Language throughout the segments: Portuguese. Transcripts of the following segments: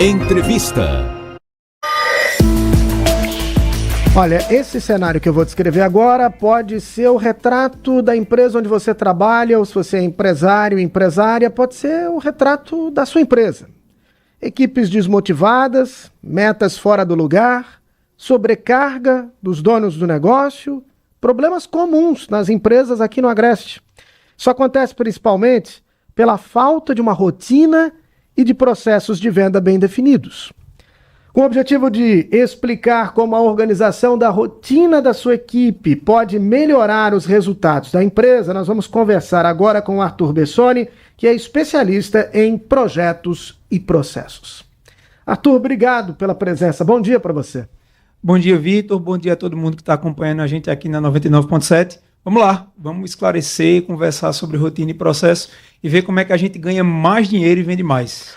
Entrevista. Olha, esse cenário que eu vou descrever agora pode ser o retrato da empresa onde você trabalha, ou se você é empresário, empresária, pode ser o retrato da sua empresa. Equipes desmotivadas, metas fora do lugar, sobrecarga dos donos do negócio, problemas comuns nas empresas aqui no Agreste. Isso acontece principalmente pela falta de uma rotina e de processos de venda bem definidos. Com o objetivo de explicar como a organização da rotina da sua equipe pode melhorar os resultados da empresa, nós vamos conversar agora com o Arthur Bessoni, que é especialista em projetos e processos. Arthur, obrigado pela presença. Bom dia para você. Bom dia, Vitor. Bom dia a todo mundo que está acompanhando a gente aqui na 99.7. Vamos lá, vamos esclarecer, conversar sobre rotina e processo e ver como é que a gente ganha mais dinheiro e vende mais.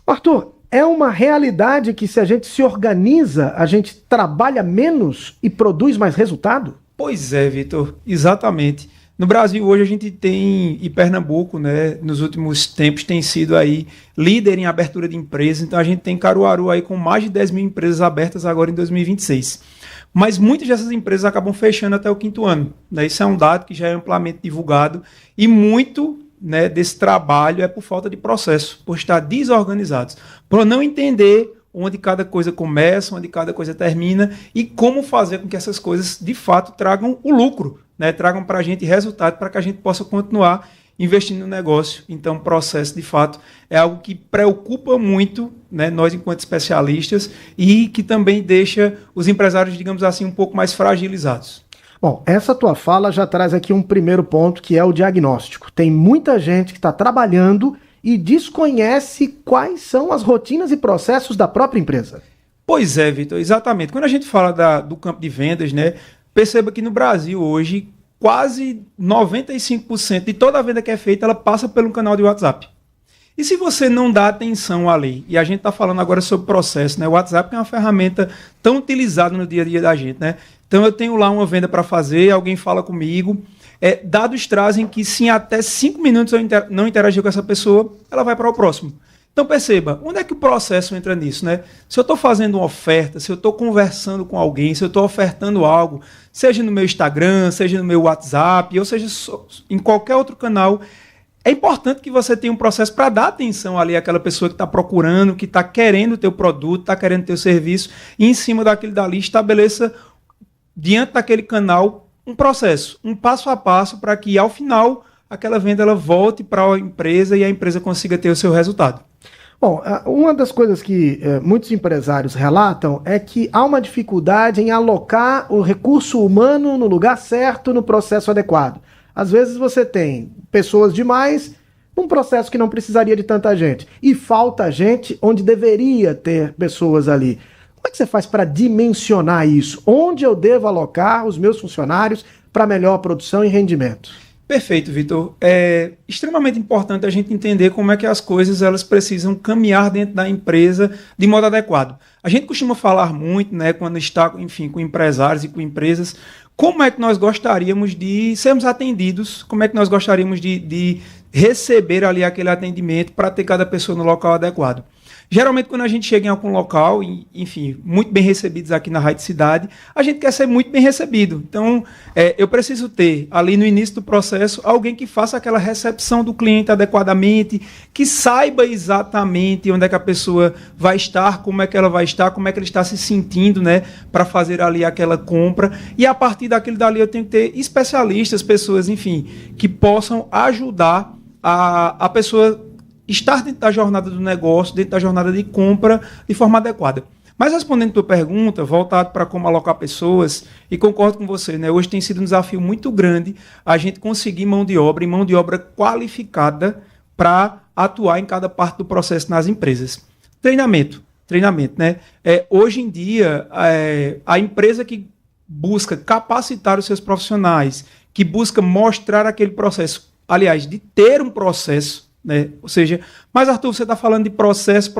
Arthur, é uma realidade que se a gente se organiza, a gente trabalha menos e produz mais resultado? Pois é, Vitor, exatamente. No Brasil hoje a gente tem, e Pernambuco, né, nos últimos tempos tem sido aí líder em abertura de empresas, então a gente tem Caruaru aí com mais de 10 mil empresas abertas agora em 2026. Mas muitas dessas empresas acabam fechando até o 5º ano, né? Isso é um dado que já é amplamente divulgado e muito, né, desse trabalho é por falta de processo, por estar desorganizados, por não entender onde cada coisa começa, onde cada coisa termina e como fazer com que essas coisas de fato tragam o lucro, né, tragam para a gente resultado para que a gente possa continuar investindo no negócio. Então, o processo, de fato, é algo que preocupa muito, né, nós enquanto especialistas e que também deixa os empresários, digamos assim, um pouco mais fragilizados. Bom, essa tua fala já traz aqui um primeiro ponto, que é o diagnóstico. Tem muita gente que está trabalhando e desconhece quais são as rotinas e processos da própria empresa. Pois é, Vitor, exatamente. Quando a gente fala do campo de vendas, né, perceba que no Brasil hoje, quase 95% de toda a venda que é feita, ela passa pelo canal de WhatsApp. E se você não dá atenção ali, e a gente está falando agora sobre processo, né? O WhatsApp é uma ferramenta tão utilizada no dia a dia da gente, né? Então eu tenho lá uma venda para fazer, alguém fala comigo, dados trazem que se em até 5 minutos eu não interagir com essa pessoa, ela vai para o próximo. Então perceba, onde é que o processo entra nisso, né? Se eu estou fazendo uma oferta, se eu estou conversando com alguém, se eu estou ofertando algo, seja no meu Instagram, seja no meu WhatsApp, ou seja em qualquer outro canal, é importante que você tenha um processo para dar atenção ali àquela pessoa que está procurando, que está querendo o teu produto, está querendo o teu serviço, e em cima daquilo dali estabeleça, diante daquele canal, um processo, um passo a passo para que, ao final, aquela venda ela volte para a empresa e a empresa consiga ter o seu resultado. Bom, uma das coisas que muitos empresários relatam é que há uma dificuldade em alocar o recurso humano no lugar certo, no processo adequado. Às vezes você tem pessoas demais num processo que não precisaria de tanta gente e falta gente onde deveria ter pessoas ali. Como é que você faz para dimensionar isso? Onde eu devo alocar os meus funcionários para melhor produção e rendimento? Perfeito, Vitor. É extremamente importante a gente entender como é que as coisas elas precisam caminhar dentro da empresa de modo adequado. A gente costuma falar muito, né, quando está, enfim, com empresários e com empresas, como é que nós gostaríamos de sermos atendidos, como é que nós gostaríamos de receber ali aquele atendimento para ter cada pessoa no local adequado. Geralmente, quando a gente chega em algum local, enfim, muito bem recebidos aqui na Rádio Cidade, a gente quer ser muito bem recebido. Então, eu preciso ter, ali no início do processo, alguém que faça aquela recepção do cliente adequadamente, que saiba exatamente onde é que a pessoa vai estar, como é que ela vai estar, como é que ele está se sentindo, né, para fazer ali aquela compra. E a partir daquilo dali eu tenho que ter especialistas, pessoas, enfim, que possam ajudar a pessoa estar dentro da jornada do negócio, dentro da jornada de compra de forma adequada. Mas respondendo a tua pergunta, voltado para como alocar pessoas, e concordo com você, né? Hoje tem sido um desafio muito grande a gente conseguir mão de obra qualificada para atuar em cada parte do processo nas empresas. Treinamento, né? Hoje em dia, a empresa que busca capacitar os seus profissionais, que busca mostrar aquele processo, aliás, de ter um processo, né? Ou seja, mas Arthur, você está falando de processo,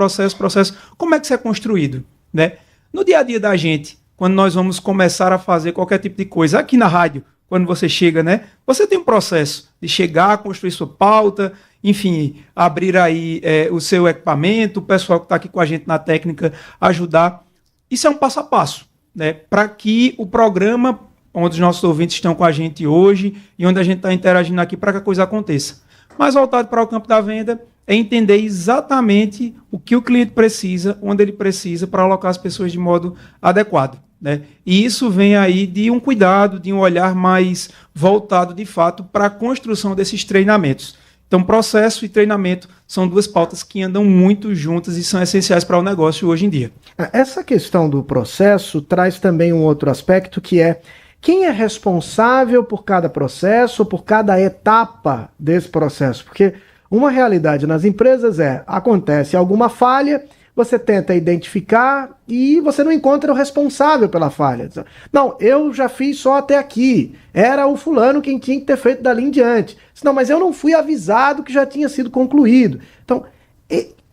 como é que isso é construído, né? No dia a dia da gente, quando nós vamos começar a fazer qualquer tipo de coisa, aqui na rádio, quando você chega, né? Você tem um processo de chegar, construir sua pauta, enfim, abrir aí o seu equipamento, o pessoal que está aqui com a gente na técnica ajudar. Isso é um passo a passo, né? Para que o programa, onde os nossos ouvintes estão com a gente hoje e onde a gente está interagindo aqui, para que a coisa aconteça. Mas voltado para o campo da venda, é entender exatamente o que o cliente precisa, onde ele precisa, para alocar as pessoas de modo adequado, né? E isso vem aí de um cuidado, de um olhar mais voltado, de fato, para a construção desses treinamentos. Então, processo e treinamento são duas pautas que andam muito juntas e são essenciais para o negócio hoje em dia. Essa questão do processo traz também um outro aspecto, que é quem é responsável por cada processo, por cada etapa desse processo. Porque uma realidade nas empresas acontece alguma falha, você tenta identificar e você não encontra o responsável pela falha. Não, eu já fiz só até aqui. Era o fulano quem tinha que ter feito dali em diante. Não, mas eu não fui avisado que já tinha sido concluído. Então,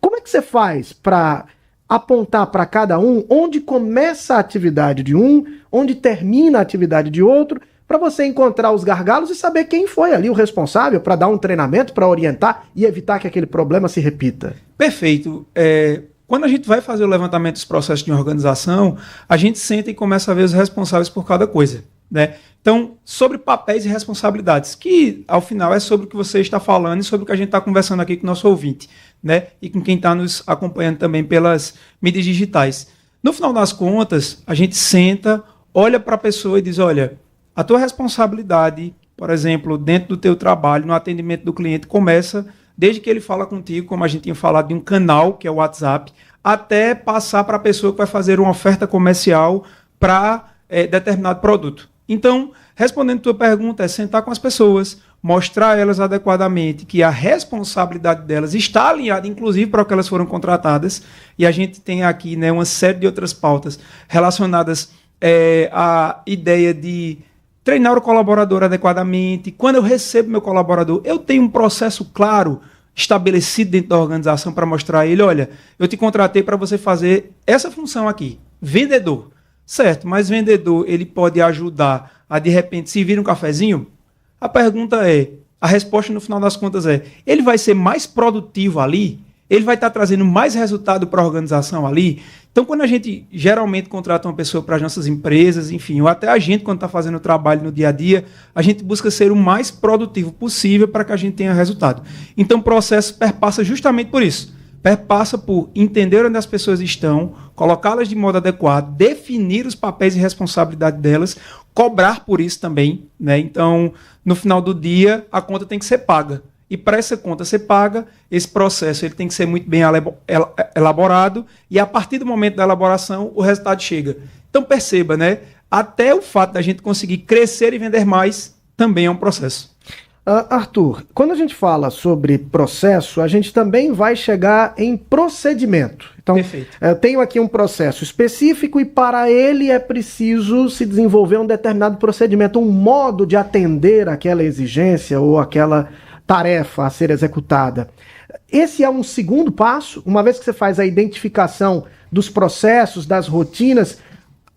como é que você faz para apontar para cada um onde começa a atividade de um, onde termina a atividade de outro, para você encontrar os gargalos e saber quem foi ali o responsável para dar um treinamento, para orientar e evitar que aquele problema se repita? Perfeito. Quando a gente vai fazer o levantamento dos processos de organização, a gente senta e começa a ver os responsáveis por cada coisa, né? Então, sobre papéis e responsabilidades, que ao final é sobre o que você está falando e sobre o que a gente está conversando aqui com o nosso ouvinte, né? E com quem está nos acompanhando também pelas mídias digitais. No final das contas, a gente senta, olha para a pessoa e diz, olha, a tua responsabilidade, por exemplo, dentro do teu trabalho, no atendimento do cliente, começa desde que ele fala contigo, como a gente tinha falado, de um canal, que é o WhatsApp, até passar para a pessoa que vai fazer uma oferta comercial para determinado produto. Então, respondendo a tua pergunta, é sentar com as pessoas, mostrar a elas adequadamente que a responsabilidade delas está alinhada, inclusive, para o que elas foram contratadas, e a gente tem aqui, né, uma série de outras pautas relacionadas à ideia de treinar o colaborador adequadamente. Quando eu recebo meu colaborador, eu tenho um processo claro, estabelecido dentro da organização para mostrar a ele, olha, eu te contratei para você fazer essa função aqui, vendedor. Certo, mas vendedor, ele pode ajudar a, de repente, servir um cafezinho? A pergunta a resposta no final das contas ele vai ser mais produtivo ali? Ele vai estar trazendo mais resultado para a organização ali? Então, quando a gente geralmente contrata uma pessoa para as nossas empresas, enfim, ou até a gente, quando está fazendo o trabalho no dia a dia, a gente busca ser o mais produtivo possível para que a gente tenha resultado. Então, o processo perpassa justamente por isso. Perpassa por entender onde as pessoas estão, colocá-las de modo adequado, definir os papéis e responsabilidade delas, cobrar por isso também, né? Então, no final do dia, a conta tem que ser paga. E para essa conta ser paga, esse processo ele tem que ser muito bem elaborado e a partir do momento da elaboração, o resultado chega. Então, perceba, né? Até o fato da gente conseguir crescer e vender mais também é um processo. Arthur, quando a gente fala sobre processo, a gente também vai chegar em procedimento. Então, eu tenho aqui um processo específico e para ele é preciso se desenvolver um determinado procedimento, um modo de atender aquela exigência ou aquela tarefa a ser executada. Esse é um segundo passo, uma vez que você faz a identificação dos processos, das rotinas,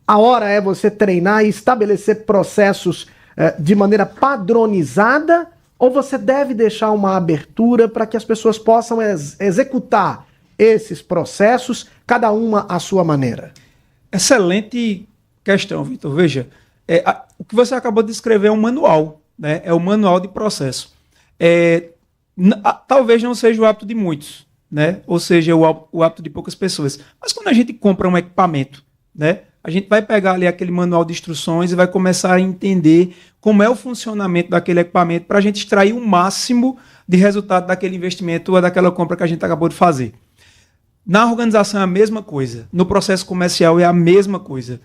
a hora é você treinar e estabelecer processos de maneira padronizada, ou você deve deixar uma abertura para que as pessoas possam executar esses processos, cada uma à sua maneira? Excelente questão, Vitor. Veja, o que você acabou de descrever é um manual, né? É o manual de processo. Talvez não seja o hábito de muitos, né? Ou seja, o hábito de poucas pessoas. Mas quando a gente compra um equipamento, né? A gente vai pegar ali aquele manual de instruções e vai começar a entender como é o funcionamento daquele equipamento para a gente extrair o máximo de resultado daquele investimento ou daquela compra que a gente acabou de fazer. Na organização é a mesma coisa. No processo comercial é a mesma coisa.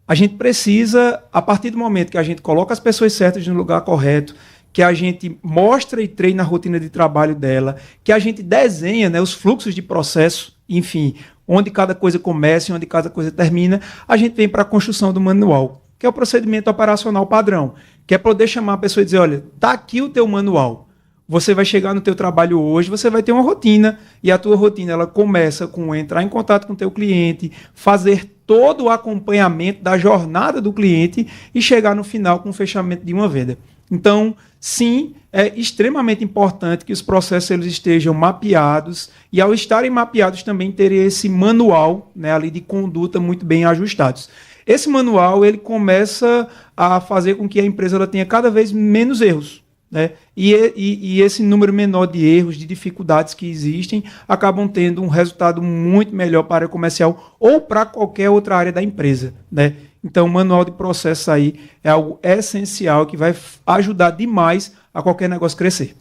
A gente precisa, a partir do momento que a gente coloca as pessoas certas no lugar correto, que a gente mostra e treina a rotina de trabalho dela, que a gente desenha, né, os fluxos de processo, enfim, onde cada coisa começa e onde cada coisa termina, a gente vem para a construção do manual, que é o procedimento operacional padrão, que é poder chamar a pessoa e dizer, olha, está aqui o teu manual, você vai chegar no teu trabalho hoje, você vai ter uma rotina, e a tua rotina ela começa com entrar em contato com o teu cliente, fazer todo o acompanhamento da jornada do cliente e chegar no final com o fechamento de uma venda. Então, sim, é extremamente importante que os processos eles estejam mapeados e, ao estarem mapeados, também ter esse manual, né, ali de conduta muito bem ajustados. Esse manual ele começa a fazer com que a empresa ela tenha cada vez menos erros, né? E esse número menor de erros, de dificuldades que existem, acabam tendo um resultado muito melhor para a área comercial ou para qualquer outra área da empresa, né? Então, o manual de processos aí é algo essencial que vai ajudar demais a qualquer negócio crescer.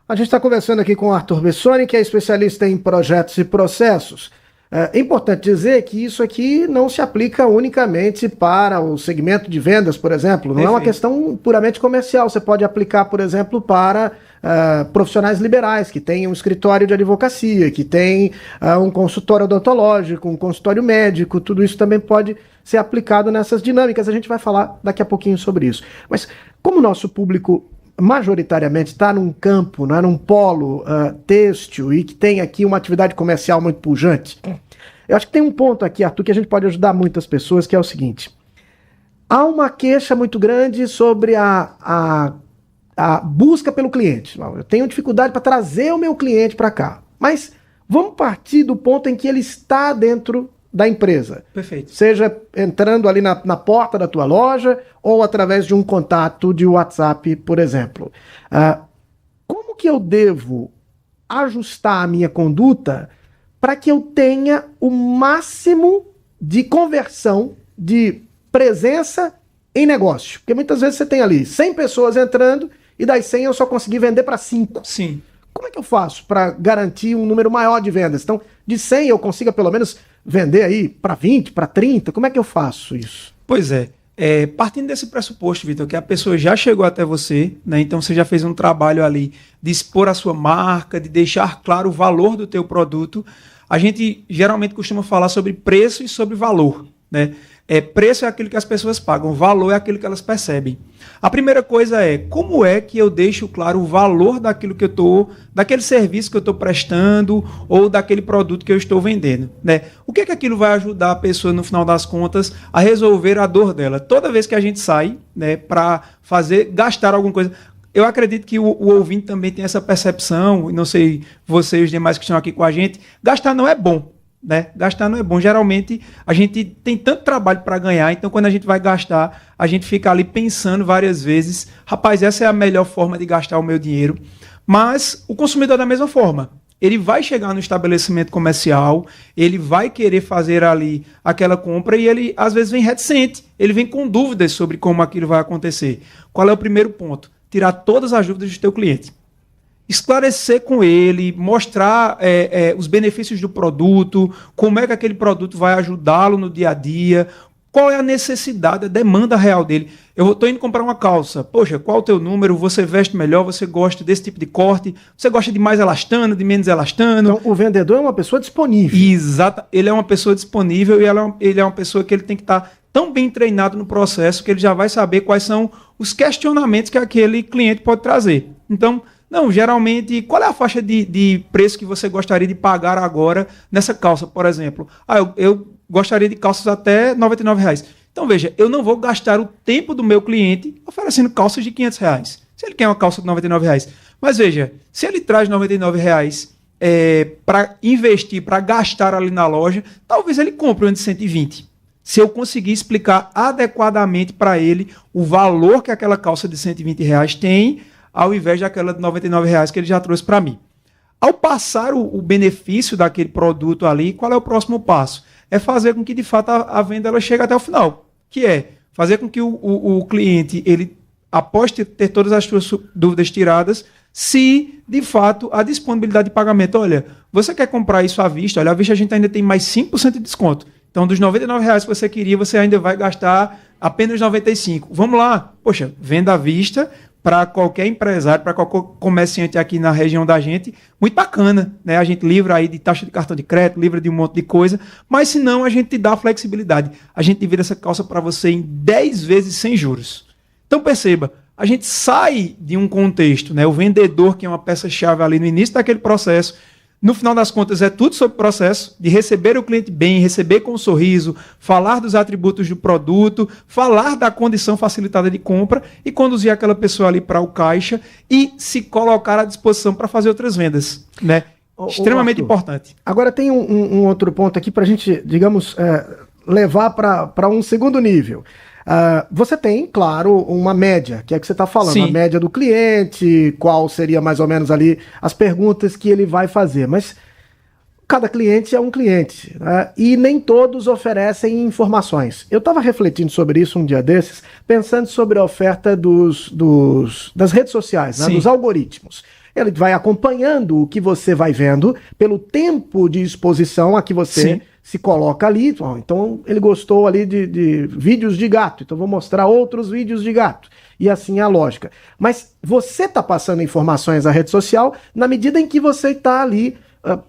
A gente está conversando aqui com o Arthur Bessoni, que é especialista em projetos e processos. É importante dizer que isso aqui não se aplica unicamente para o segmento de vendas, por exemplo. Não é uma questão puramente comercial. Você pode aplicar, por exemplo, para profissionais liberais, que têm um escritório de advocacia, que têm um consultório odontológico, um consultório médico. Tudo isso também pode ser aplicado nessas dinâmicas. A gente vai falar daqui a pouquinho sobre isso. Mas como o nosso público majoritariamente está num campo, né, num polo têxtil e que tem aqui uma atividade comercial muito pujante, eu acho que tem um ponto aqui, Arthur, que a gente pode ajudar muitas pessoas, que é o seguinte: há uma queixa muito grande sobre a busca pelo cliente. Eu tenho dificuldade para trazer o meu cliente para cá, mas vamos partir do ponto em que ele está dentro da empresa. Perfeito. Seja entrando ali na porta da tua loja ou através de um contato de WhatsApp, por exemplo. Como que eu devo ajustar a minha conduta para que eu tenha o máximo de conversão, de presença em negócio? Porque muitas vezes você tem ali 100 pessoas entrando e das 100 eu só consegui vender para 5. Sim. Como é que eu faço para garantir um número maior de vendas? Então, de 100 eu consiga pelo menos vender aí para 20, para 30? Como é que eu faço isso? Pois é. Partindo desse pressuposto, Vitor, que a pessoa já chegou até você, né? Então você já fez um trabalho ali de expor a sua marca, de deixar claro o valor do teu produto. A gente geralmente costuma falar sobre preço e sobre valor, né? Preço é aquilo que as pessoas pagam, valor é aquilo que elas percebem. A primeira coisa é, como é que eu deixo claro o valor daquilo que eu estou, daquele serviço que eu estou prestando ou daquele produto que eu estou vendendo, né? O que é que aquilo vai ajudar a pessoa, no final das contas, a resolver a dor dela? Toda vez que a gente sai, né, para gastar alguma coisa. Eu acredito que o ouvinte também tem essa percepção, não sei você e os demais que estão aqui com a gente, gastar não é bom. Né? Gastar não é bom. Geralmente a gente tem tanto trabalho para ganhar, então quando a gente vai gastar, a gente fica ali pensando várias vezes, rapaz, essa é a melhor forma de gastar o meu dinheiro. Mas o consumidor da mesma forma. Ele vai chegar no estabelecimento comercial, ele vai querer fazer ali aquela compra e ele às vezes vem reticente, ele vem com dúvidas sobre como aquilo vai acontecer. Qual é o primeiro ponto? Tirar todas as dúvidas do teu cliente. Esclarecer com ele, mostrar os benefícios do produto, como é que aquele produto vai ajudá-lo no dia a dia, qual é a necessidade, a demanda real dele. Eu estou indo comprar uma calça, poxa, qual é o teu número, você veste melhor, você gosta desse tipo de corte, você gosta de mais elastano, de menos elastano. Então o vendedor é uma pessoa disponível. Exato, ele é uma pessoa disponível e ele é uma pessoa que ele tem que estar tão bem treinado no processo que ele já vai saber quais são os questionamentos que aquele cliente pode trazer. Então, não, geralmente, qual é a faixa de preço que você gostaria de pagar agora nessa calça, por exemplo? Eu gostaria de calças até R$99. Então, veja, eu não vou gastar o tempo do meu cliente oferecendo calças de R$500. Se ele quer uma calça de R$99. Mas veja, se ele traz R$99 para investir, para gastar ali na loja, talvez ele compre uma de 120. Se eu conseguir explicar adequadamente para ele o valor que aquela calça de R$120 tem, ao invés daquela de R$99 que ele já trouxe para mim. Ao passar o benefício daquele produto ali, qual é o próximo passo? É fazer com que, de fato, a venda ela chegue até o final, que é fazer com que o cliente, ele, após ter todas as suas dúvidas tiradas, se, de fato, a disponibilidade de pagamento, olha, você quer comprar isso à vista? Olha, à vista a gente ainda tem mais 5% de desconto. Então, dos R$99 que você queria, você ainda vai gastar apenas R$95. Vamos lá. Poxa, venda à vista para qualquer empresário, para qualquer comerciante aqui na região da gente, muito bacana, né? A gente livra aí de taxa de cartão de crédito, livra de um monte de coisa, mas se não, a gente te dá flexibilidade. A gente divide essa calça para você em 10 vezes sem juros. Então, perceba, a gente sai de um contexto, né? O vendedor, que é uma peça-chave ali no início daquele processo, No final das contas, é tudo sobre o processo de receber o cliente bem, receber com um sorriso, falar dos atributos do produto, falar da condição facilitada de compra e conduzir aquela pessoa ali para o caixa e se colocar à disposição para fazer outras vendas, né? Extremamente importante. Agora tem um outro ponto aqui para a gente, digamos, levar para um segundo nível. Você tem, claro, uma média, que é que você está falando, Sim. a média do cliente, qual seria mais ou menos ali as perguntas que ele vai fazer, mas cada cliente é um cliente, né? E nem todos oferecem informações. Eu estava refletindo sobre isso um dia desses, pensando sobre a oferta das redes sociais, né? Dos algoritmos. Ele vai acompanhando o que você vai vendo pelo tempo de exposição a que você se coloca ali. Então ele gostou ali de vídeos de gato, então vou mostrar outros vídeos de gato. E assim é a lógica. Mas você está passando informações à rede social na medida em que você está ali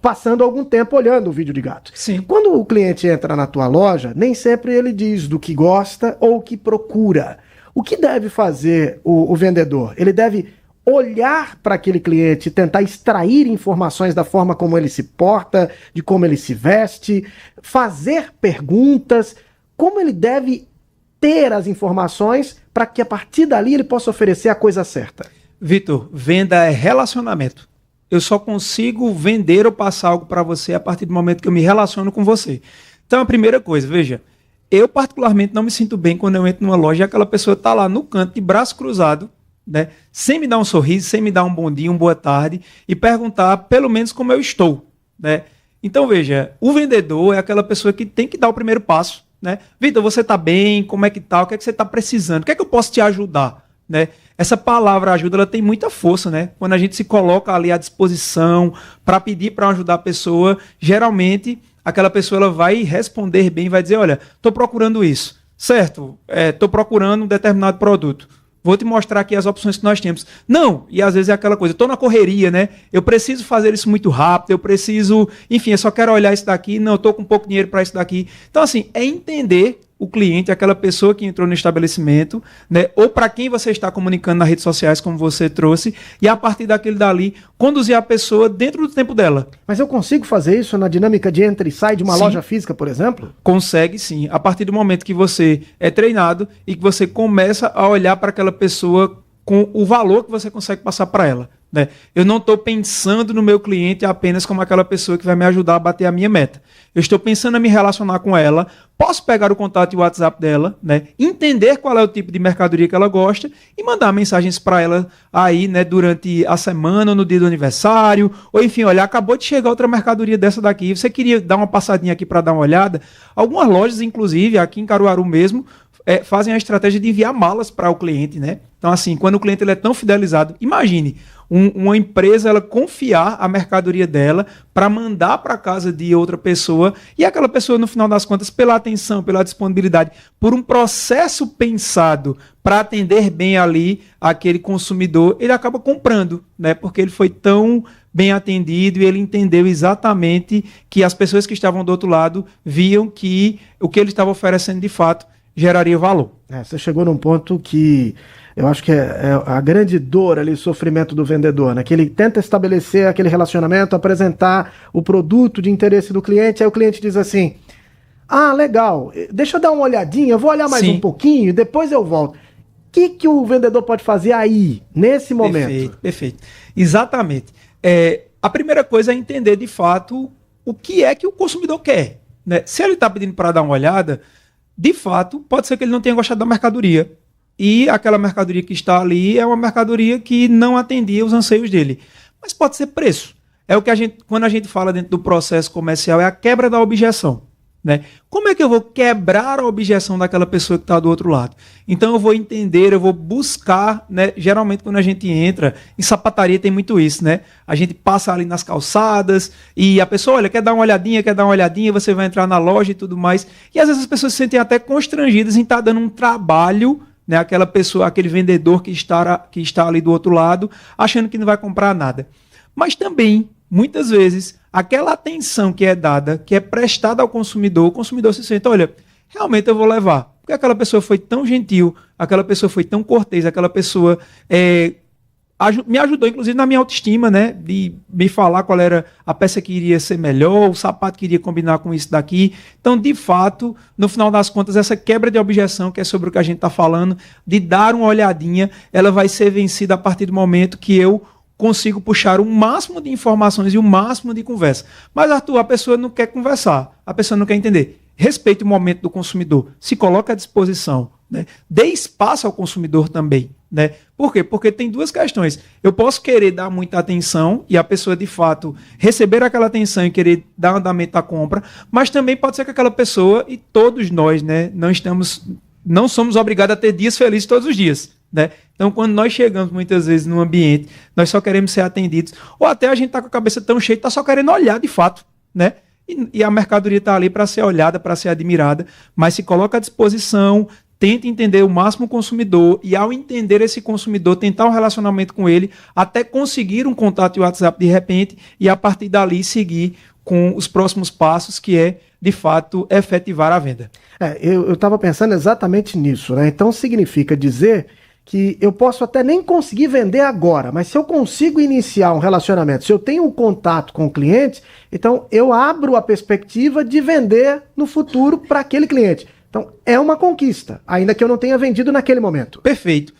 passando algum tempo olhando o vídeo de gato. Sim. Quando o cliente entra na tua loja, nem sempre ele diz do que gosta ou o que procura. O que deve fazer o vendedor? Ele deve olhar para aquele cliente, tentar extrair informações da forma como ele se porta, de como ele se veste, fazer perguntas, como ele deve ter as informações para que a partir dali ele possa oferecer a coisa certa. Vitor, venda é relacionamento. Eu só consigo vender ou passar algo para você a partir do momento que eu me relaciono com você. Então, a primeira coisa, veja, eu particularmente não me sinto bem quando eu entro numa loja e aquela pessoa está lá no canto, de braço cruzado, né, sem me dar um sorriso, sem me dar um bom dia, uma boa tarde e perguntar pelo menos como eu estou, né? Então veja, o vendedor é aquela pessoa que tem que dar o primeiro passo, né? Vitor, você está bem? Como é que tá? O que é que você está precisando? O que é que eu posso te ajudar, né? Essa palavra ajuda, ela tem muita força, né? Quando a gente se coloca ali à disposição para pedir para ajudar a pessoa, geralmente aquela pessoa ela vai responder bem, vai dizer, olha, estou procurando isso, certo? Estou procurando um determinado produto. Vou te mostrar aqui as opções que nós temos. Não, e às vezes é aquela coisa, estou na correria, né? Eu preciso fazer isso muito rápido, eu preciso, enfim, eu só quero olhar isso daqui, não, estou com pouco dinheiro para isso daqui. Então, assim, é entender o cliente, aquela pessoa que entrou no estabelecimento, né? Ou para quem você está comunicando nas redes sociais, como você trouxe, e a partir daquele dali, conduzir a pessoa dentro do tempo dela. Mas eu consigo fazer isso na dinâmica de entra e sai de uma loja física, por exemplo? Consegue sim, a partir do momento que você é treinado e que você começa a olhar para aquela pessoa com o valor que você consegue passar para ela, né? Eu não estou pensando no meu cliente apenas como aquela pessoa que vai me ajudar a bater a minha meta. Eu estou pensando em me relacionar com ela, posso pegar o contato e o WhatsApp dela, né? Entender qual é o tipo de mercadoria que ela gosta e mandar mensagens para ela aí, né, durante a semana, ou no dia do aniversário, ou enfim, olha, acabou de chegar outra mercadoria dessa daqui, você queria dar uma passadinha aqui para dar uma olhada? Algumas lojas, inclusive, aqui em Caruaru mesmo, fazem a estratégia de enviar malas para o cliente, né? Então, assim, quando o cliente ele é tão fidelizado, imagine uma empresa ela confiar a mercadoria dela para mandar para casa de outra pessoa e aquela pessoa, no final das contas, pela atenção, pela disponibilidade, por um processo pensado para atender bem ali aquele consumidor, ele acaba comprando, né? Porque ele foi tão bem atendido e ele entendeu exatamente que as pessoas que estavam do outro lado viam que o que ele estava oferecendo de fato geraria valor. Você chegou num ponto que eu acho que é a grande dor ali, sofrimento do vendedor, né? Que ele tenta estabelecer aquele relacionamento, apresentar o produto de interesse do cliente, aí o cliente diz assim, legal, deixa eu dar uma olhadinha, eu vou olhar mais um pouquinho, depois eu volto. O que o vendedor pode fazer aí, nesse momento? Perfeito. Exatamente. A primeira coisa é entender de fato o que é que o consumidor quer, né? Se ele está pedindo para dar uma olhada, de fato, pode ser que ele não tenha gostado da mercadoria. E aquela mercadoria que está ali é uma mercadoria que não atendia os anseios dele. Mas pode ser preço. É o que quando a gente fala dentro do processo comercial, é a quebra da objeção, né? Como é que eu vou quebrar a objeção daquela pessoa que está do outro lado? Então eu vou entender, eu vou buscar, né? Geralmente quando a gente entra, em sapataria tem muito isso, né? A gente passa ali nas calçadas e a pessoa, olha, quer dar uma olhadinha, você vai entrar na loja e tudo mais. E às vezes as pessoas se sentem até constrangidas em estar dando um trabalho, né? Aquela pessoa, aquele vendedor que está ali do outro lado, achando que não vai comprar nada. Mas também, muitas vezes, aquela atenção que é dada, que é prestada ao consumidor, o consumidor se sente, olha, realmente eu vou levar. Porque aquela pessoa foi tão gentil, aquela pessoa foi tão cortês, aquela pessoa me ajudou, inclusive, na minha autoestima, né? De me falar qual era a peça que iria ser melhor, o sapato que iria combinar com isso daqui. Então, de fato, no final das contas, essa quebra de objeção, que é sobre o que a gente está falando, de dar uma olhadinha, ela vai ser vencida a partir do momento que eu consigo puxar o máximo de informações e o máximo de conversa. Mas, Arthur, a pessoa não quer conversar, a pessoa não quer entender. Respeite o momento do consumidor, se coloque à disposição, né? Dê espaço ao consumidor também, né? Por quê? Porque tem duas questões. Eu posso querer dar muita atenção e a pessoa, de fato, receber aquela atenção e querer dar andamento à compra, mas também pode ser que aquela pessoa, e todos nós, né, não somos obrigados a ter dias felizes todos os dias, né? Então, quando nós chegamos muitas vezes num ambiente, nós só queremos ser atendidos, ou até a gente está com a cabeça tão cheia, está só querendo olhar de fato, né? E a mercadoria está ali para ser olhada, para ser admirada, mas se coloca à disposição, tenta entender o máximo o consumidor e, ao entender esse consumidor, tentar um relacionamento com ele, até conseguir um contato e WhatsApp de repente, e a partir dali seguir com os próximos passos, que é, de fato, efetivar a venda. Eu estava pensando exatamente nisso, né? Então significa dizer que eu posso até nem conseguir vender agora, mas se eu consigo iniciar um relacionamento, se eu tenho um contato com o cliente, então eu abro a perspectiva de vender no futuro para aquele cliente. Então é uma conquista, ainda que eu não tenha vendido naquele momento. Perfeito.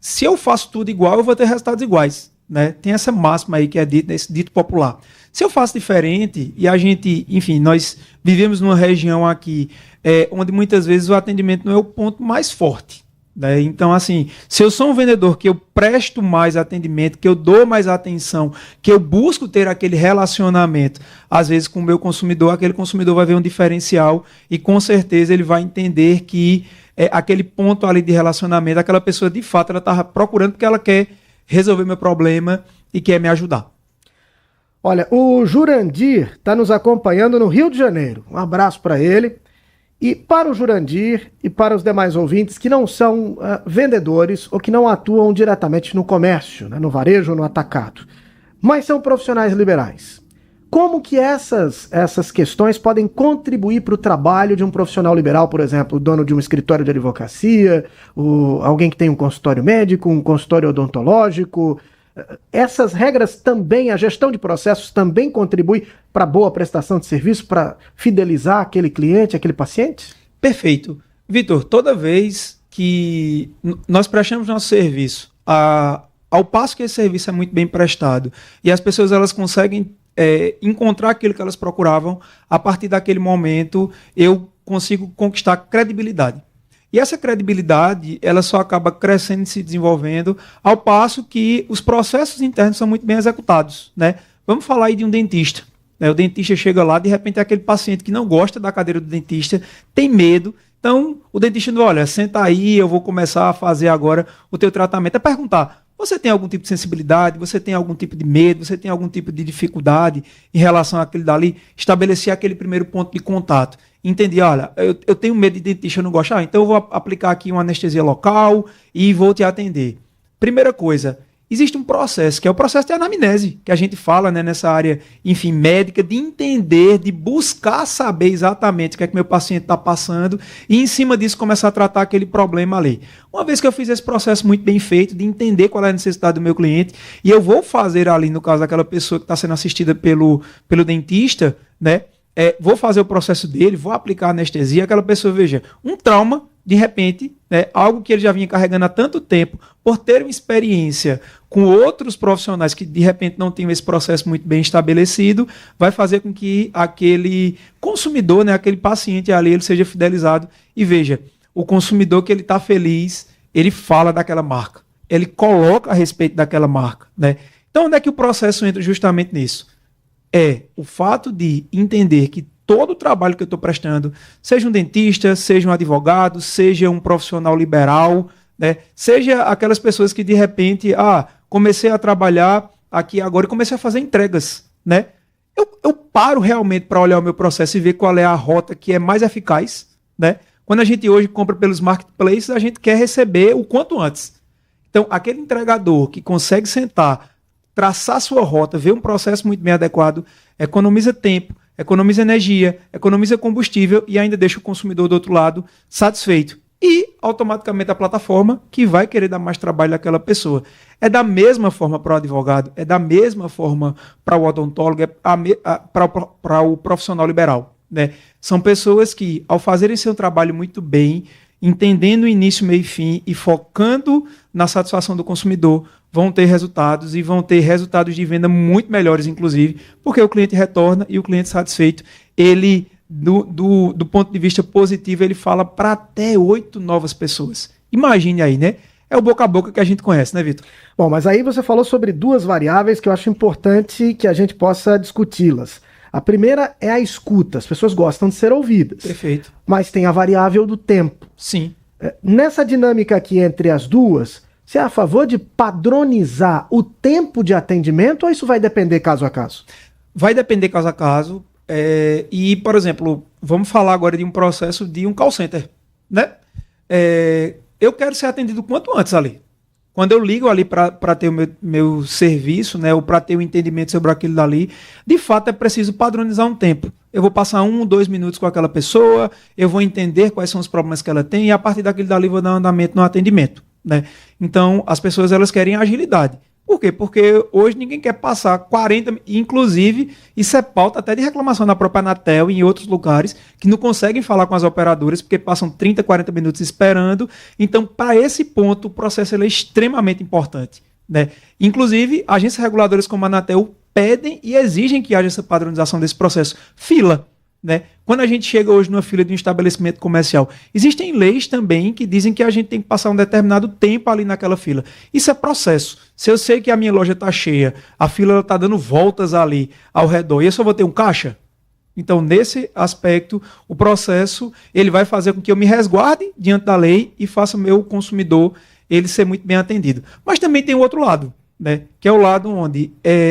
Se eu faço tudo igual, eu vou ter resultados iguais, né? Tem essa máxima aí que é esse dito popular. Se eu faço diferente, e a gente, enfim, nós vivemos numa região aqui onde muitas vezes o atendimento não é o ponto mais forte. Né? Então, assim, se eu sou um vendedor que eu presto mais atendimento, que eu dou mais atenção, que eu busco ter aquele relacionamento, às vezes com o meu consumidor, aquele consumidor vai ver um diferencial e com certeza ele vai entender que aquele ponto ali de relacionamento, aquela pessoa de fato ela está procurando porque ela quer resolver meu problema e quer me ajudar. Olha, o Jurandir está nos acompanhando no Rio de Janeiro. Um abraço para ele. E para o Jurandir e para os demais ouvintes que não são vendedores ou que não atuam diretamente no comércio, né, no varejo ou no atacado, mas são profissionais liberais, como que essas questões podem contribuir para o trabalho de um profissional liberal, por exemplo, o dono de um escritório de advocacia, alguém que tem um consultório médico, um consultório odontológico? Essas regras também, a gestão de processos também contribui para boa prestação de serviço, para fidelizar aquele cliente, aquele paciente? Perfeito. Vitor, toda vez que nós prestamos nosso serviço, ao passo que esse serviço é muito bem prestado e as pessoas elas conseguem encontrar aquilo que elas procuravam, a partir daquele momento eu consigo conquistar credibilidade. E essa credibilidade, ela só acaba crescendo e se desenvolvendo, ao passo que os processos internos são muito bem executados, né? Vamos falar aí de um dentista, né? O dentista chega lá, de repente é aquele paciente que não gosta da cadeira do dentista, tem medo, então o dentista não, olha, senta aí, eu vou começar a fazer agora o teu tratamento. É perguntar, você tem algum tipo de sensibilidade, você tem algum tipo de medo, você tem algum tipo de dificuldade em relação àquele dali? Estabelecer aquele primeiro ponto de contato. Entendi, olha, eu tenho medo de dentista, eu não gosto, então eu vou aplicar aqui uma anestesia local e vou te atender. Primeira coisa, existe um processo, que é o processo de anamnese, que a gente fala, né, nessa área, enfim, médica, de entender, de buscar saber exatamente o que é que meu paciente está passando e em cima disso começar a tratar aquele problema ali. Uma vez que eu fiz esse processo muito bem feito, de entender qual é a necessidade do meu cliente, e eu vou fazer ali, no caso daquela pessoa que está sendo assistida pelo dentista, né, vou fazer o processo dele, vou aplicar anestesia, aquela pessoa, veja, um trauma, de repente, né, algo que ele já vinha carregando há tanto tempo, por ter uma experiência com outros profissionais que de repente não tinham esse processo muito bem estabelecido, vai fazer com que aquele consumidor, né, aquele paciente ali, ele seja fidelizado. E veja, o consumidor que ele está feliz, ele fala daquela marca, ele coloca a respeito daquela marca, né? Então, onde é que o processo entra justamente nisso? É o fato de entender que todo o trabalho que eu estou prestando, seja um dentista, seja um advogado, seja um profissional liberal, né, seja aquelas pessoas que de repente, comecei a trabalhar aqui agora e comecei a fazer entregas, né? Eu paro realmente para olhar o meu processo e ver qual é a rota que é mais eficaz, né? Quando a gente hoje compra pelos marketplaces, a gente quer receber o quanto antes. Então, aquele entregador que consegue sentar, traçar sua rota, ver um processo muito bem adequado, economiza tempo, economiza energia, economiza combustível e ainda deixa o consumidor do outro lado satisfeito. E, automaticamente, a plataforma que vai querer dar mais trabalho àquela pessoa. É da mesma forma para o advogado, é da mesma forma para o odontólogo, para o profissional liberal, né? São pessoas que, ao fazerem seu trabalho muito bem, entendendo o início, meio e fim e focando na satisfação do consumidor, vão ter resultados e vão ter resultados de venda muito melhores, inclusive, porque o cliente retorna e o cliente satisfeito, ele, do ponto de vista positivo, ele fala para até 8 novas pessoas. Imagine aí, né? É o boca a boca que a gente conhece, né, Vitor? Bom, mas aí você falou sobre 2 variáveis que eu acho importante que a gente possa discuti-las. A primeira é a escuta. As pessoas gostam de ser ouvidas. Perfeito. Mas tem a variável do tempo. Sim. Nessa dinâmica aqui entre as duas, você é a favor de padronizar o tempo de atendimento ou isso vai depender caso a caso? Vai depender caso a caso. E, por exemplo, vamos falar agora de um processo de um call center, né? Eu quero ser atendido quanto antes ali. Quando eu ligo ali para ter o meu serviço, né, ou para ter o entendimento sobre aquilo dali, de fato é preciso padronizar um tempo. Eu vou passar 1, 2 minutos com aquela pessoa, eu vou entender quais são os problemas que ela tem e a partir daquilo dali vou dar um andamento no atendimento, né? Então, as pessoas elas querem agilidade. Por quê? Porque hoje ninguém quer passar 40, inclusive, isso é pauta até de reclamação na própria Anatel e em outros lugares, que não conseguem falar com as operadoras porque passam 30, 40 minutos esperando. Então, para esse ponto, o processo ele é extremamente importante, né? Inclusive, agências reguladoras como a Anatel pedem e exigem que haja essa padronização desse processo. Fila, né? Quando a gente chega hoje numa fila de um estabelecimento comercial, existem leis também que dizem que a gente tem que passar um determinado tempo ali naquela fila. Isso é processo. Se eu sei que a minha loja está cheia, a fila está dando voltas ali ao redor e eu só vou ter um caixa, então nesse aspecto o processo ele vai fazer com que eu me resguarde diante da lei e faça o meu consumidor ele ser muito bem atendido. Mas também tem o outro lado, né? Que é o lado onde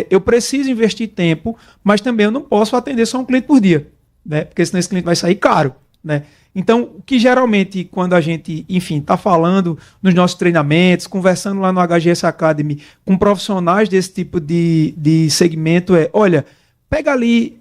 eu preciso investir tempo, mas também eu não posso atender só um cliente por dia, né? Porque senão esse cliente vai sair caro, né? Então, o que geralmente, quando a gente, enfim, está falando nos nossos treinamentos, conversando lá no HGS Academy com profissionais desse tipo de segmento olha, pega ali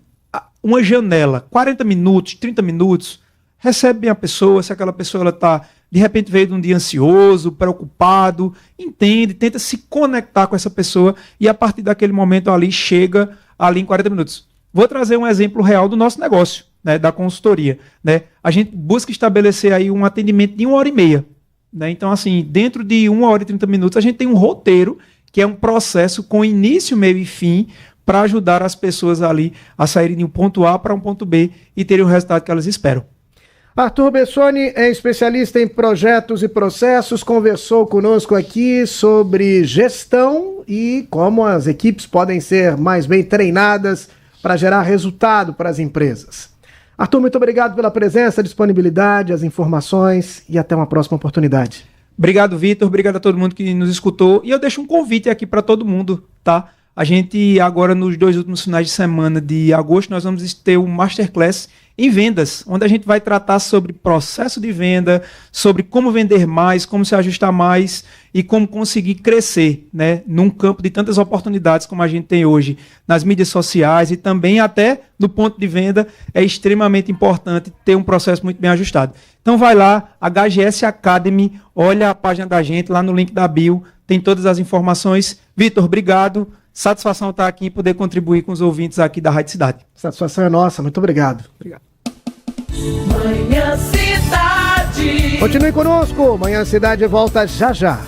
uma janela, 40 minutos, 30 minutos, recebe bem a pessoa, se aquela pessoa ela está, de repente veio de um dia ansioso, preocupado, entende, tenta se conectar com essa pessoa e a partir daquele momento ali, chega ali em 40 minutos. Vou trazer um exemplo real do nosso negócio, né, da consultoria, né? A gente busca estabelecer aí um atendimento de 1h30, né? Então, assim, dentro de 1h30 a gente tem um roteiro, que é um processo com início, meio e fim, para ajudar as pessoas ali a saírem de um ponto A para um ponto B e terem o resultado que elas esperam. Arthur Bessoni é especialista em projetos e processos, conversou conosco aqui sobre gestão e como as equipes podem ser mais bem treinadas para gerar resultado para as empresas. Arthur, muito obrigado pela presença, disponibilidade, as informações e até uma próxima oportunidade. Obrigado, Vitor. Obrigado a todo mundo que nos escutou. E eu deixo um convite aqui para todo mundo, tá? A gente agora, nos 2 últimos finais de semana de agosto, nós vamos ter um Masterclass em vendas, onde a gente vai tratar sobre processo de venda, sobre como vender mais, como se ajustar mais e como conseguir crescer, né, num campo de tantas oportunidades como a gente tem hoje nas mídias sociais e também até no ponto de venda é extremamente importante ter um processo muito bem ajustado. Então vai lá, HGS Academy, olha a página da gente lá no link da bio, tem todas as informações. Vitor, obrigado. Satisfação estar aqui e poder contribuir com os ouvintes aqui da Rádio Cidade. Satisfação é nossa, muito obrigado. Obrigado. Manhã Cidade. Continue conosco, Manhã Cidade volta já já.